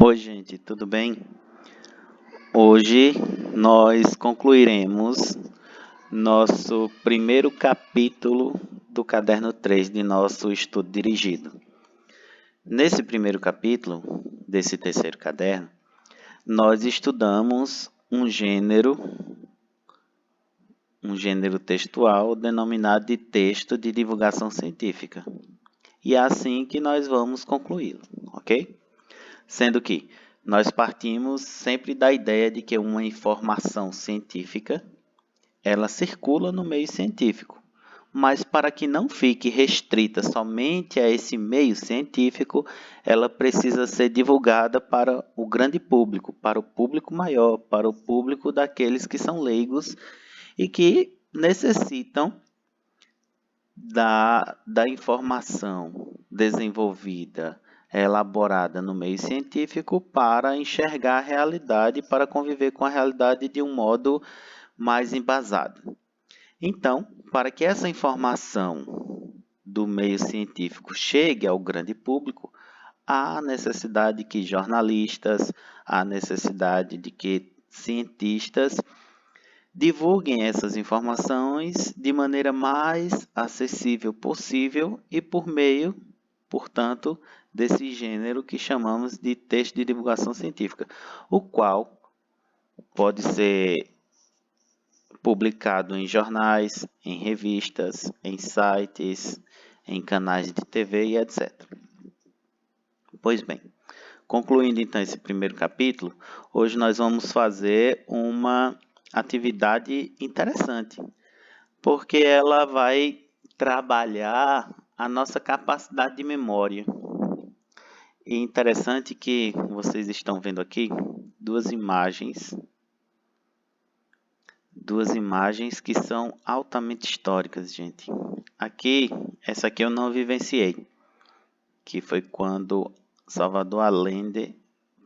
Oi, gente, tudo bem? Hoje nós concluiremos nosso primeiro capítulo do caderno 3 de nosso estudo dirigido. Nesse primeiro capítulo desse terceiro caderno, nós estudamos um gênero textual denominado de texto de divulgação científica. E é assim que nós vamos concluí-lo, ok? Sendo que nós partimos sempre da ideia de que uma informação científica, ela circula no meio científico, mas para que não fique restrita somente a esse meio científico, ela precisa ser divulgada para o grande público, para o público maior, para o público daqueles que são leigos e que necessitam da informação desenvolvida, elaborada no meio científico para enxergar a realidade, para conviver com a realidade de um modo mais embasado. Então, para que essa informação do meio científico chegue ao grande público, há necessidade que jornalistas, há necessidade de que cientistas divulguem essas informações de maneira mais acessível possível e por meio, portanto, desse gênero que chamamos de texto de divulgação científica, o qual pode ser publicado em jornais, em revistas, em sites, em canais de TV e etc. Pois bem, concluindo então esse primeiro capítulo, hoje nós vamos fazer uma atividade interessante, porque ela vai trabalhar a nossa capacidade de memória. E interessante que vocês estão vendo aqui duas imagens que são altamente históricas, gente. Essa aqui eu não vivenciei, que foi quando Salvador Allende,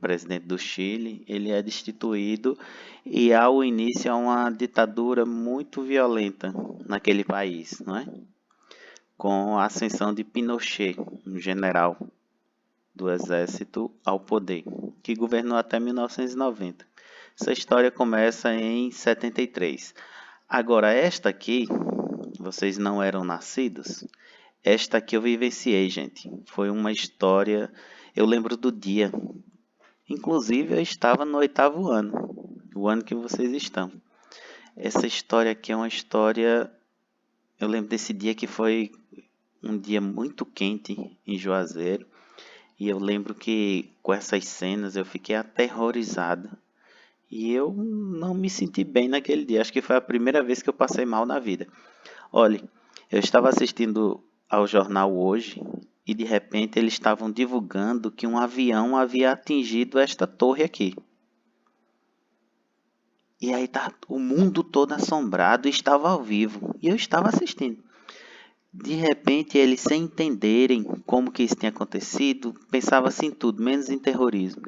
presidente do Chile, ele é destituído e há o início a uma ditadura muito violenta naquele país, não é? Com a ascensão de Pinochet, um general do exército ao poder, que governou até 1990. Essa história começa em 73. Agora, esta aqui, vocês não eram nascidos, esta aqui eu vivenciei, gente. Foi uma história, eu lembro do dia. Inclusive, eu estava no 8º ano, o ano que vocês estão. Essa história aqui é uma história, eu lembro desse dia que foi um dia muito quente em Juazeiro. E eu lembro que com essas cenas eu fiquei aterrorizado. E eu não me senti bem naquele dia. Acho que foi a primeira vez que eu passei mal na vida. Olha, eu estava assistindo ao jornal hoje e de repente eles estavam divulgando que um avião havia atingido esta torre aqui. E aí tá o mundo todo assombrado e estava ao vivo. E eu estava assistindo. De repente, eles, sem entenderem como que isso tinha acontecido, pensavam assim em tudo, menos em terrorismo.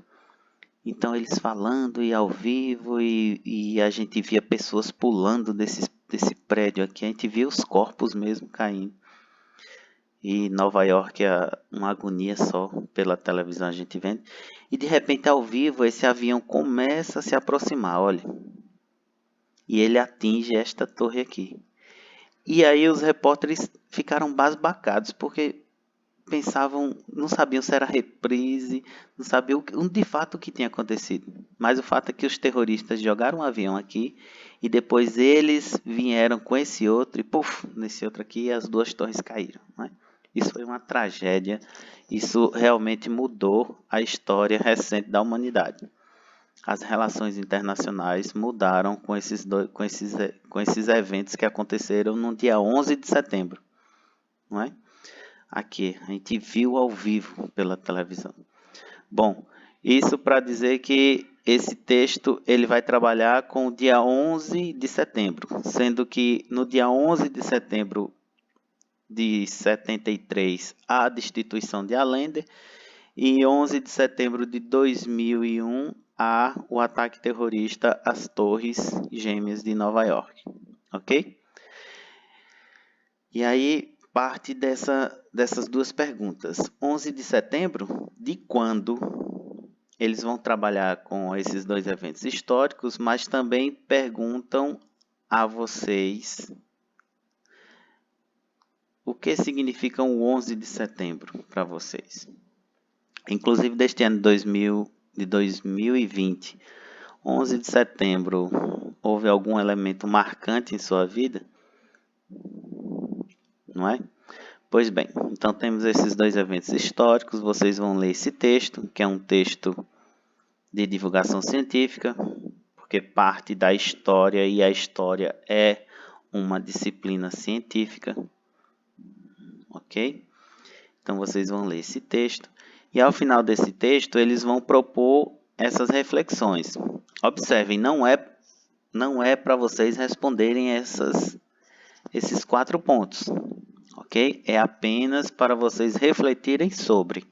Então, eles falando e ao vivo, e a gente via pessoas pulando desse prédio aqui, a gente via os corpos mesmo caindo. E Nova York é uma agonia só pela televisão a gente vendo. E de repente, ao vivo, esse avião começa a se aproximar, olha. E ele atinge esta torre aqui. E aí os repórteres ficaram basbacados, porque pensavam, não sabiam se era reprise, não sabiam de fato o que tinha acontecido. Mas o fato é que os terroristas jogaram um avião aqui e depois eles vieram com esse outro e puf, nesse outro aqui as duas torres caíram. Né? Isso foi uma tragédia, isso realmente mudou a história recente da humanidade. As relações internacionais mudaram com esses eventos que aconteceram no dia 11 de setembro. Não é? Aqui, a gente viu ao vivo pela televisão. Bom, isso para dizer que esse texto ele vai trabalhar com o dia 11 de setembro, sendo que no dia 11 de setembro de 73, a destituição de Allende, e 11 de setembro de 2001, há o ataque terrorista às Torres Gêmeas de Nova York. Ok? E aí, parte dessas duas perguntas. 11 de setembro, de quando eles vão trabalhar com esses dois eventos históricos, mas também perguntam a vocês o que significa o 11 de setembro para vocês. Inclusive deste ano de 2020, 11 de setembro, houve algum elemento marcante em sua vida? Não é? Pois bem, então temos esses dois eventos históricos, vocês vão ler esse texto, que é um texto de divulgação científica, porque parte da história e a história é uma disciplina científica, ok? Então vocês vão ler esse texto e ao final desse texto eles vão propor essas reflexões. Observem, não é para vocês responderem esses 4 pontos, ok? É apenas para vocês refletirem sobre.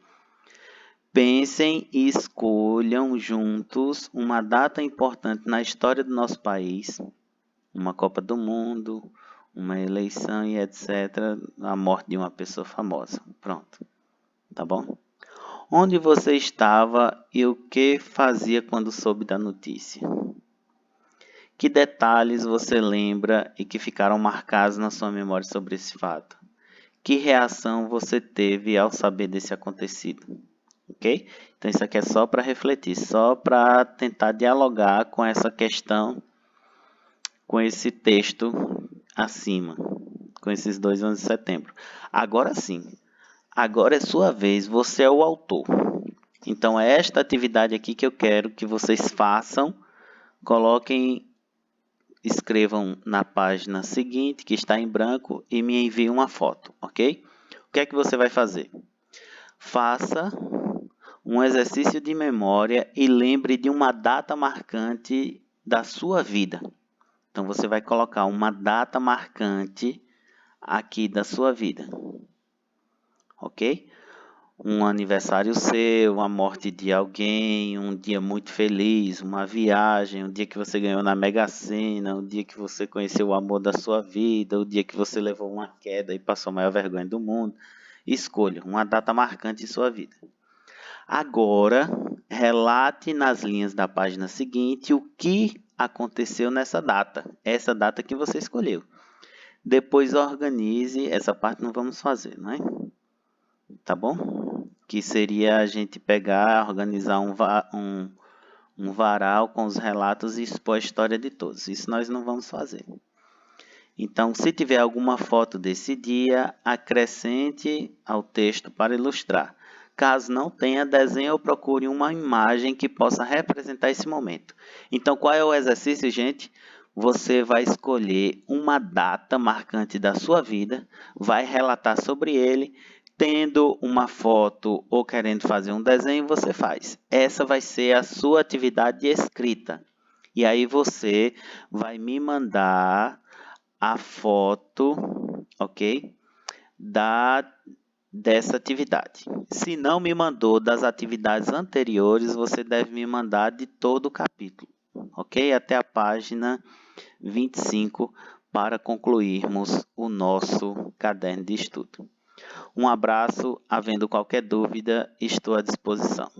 Pensem e escolham juntos uma data importante na história do nosso país, uma Copa do Mundo, uma eleição e etc. A morte de uma pessoa famosa. Pronto. Tá bom? Onde você estava e o que fazia quando soube da notícia? Que detalhes você lembra e que ficaram marcados na sua memória sobre esse fato? Que reação você teve ao saber desse acontecido? Ok? Então isso aqui é só para refletir, só para tentar dialogar com essa questão, com esse texto acima, com esses 2 11 de setembro. Agora sim, agora é sua vez, você é o autor. Então é esta atividade aqui que eu quero que vocês façam, coloquem, escrevam na página seguinte, que está em branco, e me enviem uma foto, ok? O que é que você vai fazer? Faça um exercício de memória e lembre de uma data marcante da sua vida. Então, você vai colocar uma data marcante aqui da sua vida. Ok? Um aniversário seu, a morte de alguém, um dia muito feliz, uma viagem, um dia que você ganhou na Mega Sena, um dia que você conheceu o amor da sua vida, o dia que você levou uma queda e passou a maior vergonha do mundo. Escolha uma data marcante em sua vida. Agora, relate nas linhas da página seguinte o que aconteceu nessa data, essa data que você escolheu. Depois organize, essa parte não vamos fazer, não é? Tá bom? Que seria a gente pegar, organizar um varal com os relatos e expor a história de todos. Isso nós não vamos fazer. Então, se tiver alguma foto desse dia, acrescente ao texto para ilustrar. Caso não tenha, desenhe ou procure uma imagem que possa representar esse momento. Então, qual é o exercício, gente? Você vai escolher uma data marcante da sua vida, vai relatar sobre ele, tendo uma foto ou querendo fazer um desenho, você faz. Essa vai ser a sua atividade escrita. E aí você vai me mandar a foto, ok? Dessa atividade. Se não me mandou das atividades anteriores, você deve me mandar de todo o capítulo, ok? Até a página 25 para concluirmos o nosso caderno de estudo. Um abraço, havendo qualquer dúvida, estou à disposição.